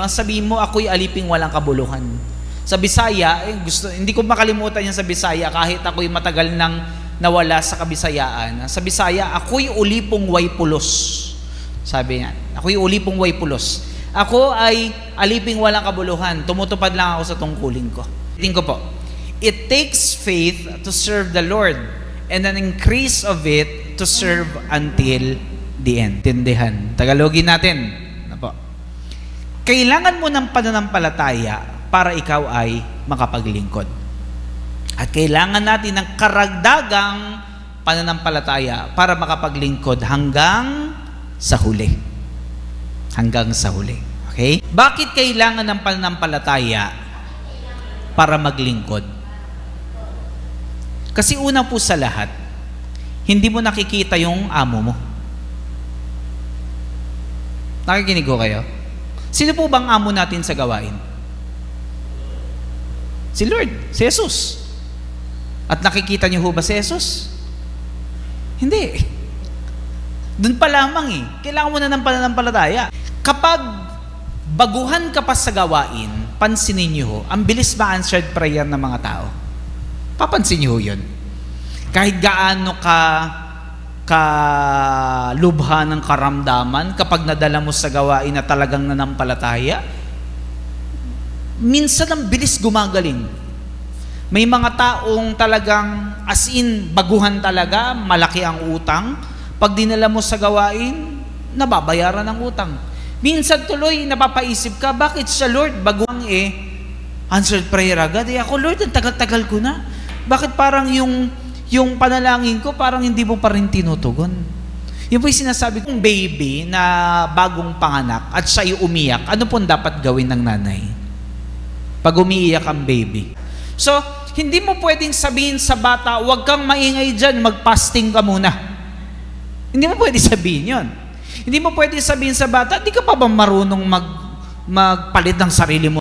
ang sabihin mo, ako'y aliping walang kabuluhan. Sa Bisaya, hindi ko makalimutan yan sa Bisaya, kahit ako'y matagal nang nawala sa Kabisayaan. Sa Bisaya, ako'y ulipong way pulos. Sabi niya, ako'y ulipong way pulos. Ako ay aliping walang kabuluhan. Tumutupad lang ako sa tungkulin ko. Tingin ko po, it takes faith to serve the Lord and an increase of it to serve until the end. Tindihan. Tagalogin natin. Ano po? Kailangan mo ng pananampalataya para ikaw ay makapaglingkod. At kailangan natin ng karagdagang pananampalataya para makapaglingkod hanggang sa huli. Hanggang sa huli. Okay? Bakit kailangan ng pananampalataya para maglingkod? Kasi una po sa lahat, hindi mo nakikita yung amo mo. Nakikinig ko kayo? Sino po bang amo natin sa gawain? Si Lord, si Jesus. At nakikita niyo ho ba si Jesus? Hindi. Doon pa lamang kailangan mo na ng pananampalataya. Kapag baguhan ka pa sa gawain, pansinin niyo ho, ang bilis ma-answered prayer ng mga tao. Papansin niyo ho yun. Kahit gaano ka lubha ng karamdaman, kapag nadala mo sa gawain na talagang nanampalataya, minsan ang bilis gumagaling. May mga taong talagang as in, baguhan talaga, malaki ang utang. Pag dinala mo sa gawain, nababayaran ang utang. Minsan tuloy, napapaisip ka, bakit siya Lord, baguhang answered prayer agad. Ako Lord, ang tagal-tagal ko na. Bakit parang yung panalangin ko, parang hindi mo pa rin tinutugon? Yung po yung sinasabi kong baby na bagong panganak at siya'y umiyak, ano pong dapat gawin ng nanay? Pag umiiyak ang baby. So, hindi mo pwedeng sabihin sa bata, huwag kang maingay dyan, mag-fasting ka muna. Hindi mo pwedeng sabihin yun. Hindi mo pwedeng sabihin sa bata, di ka pa ba marunong magpalit ng sarili mo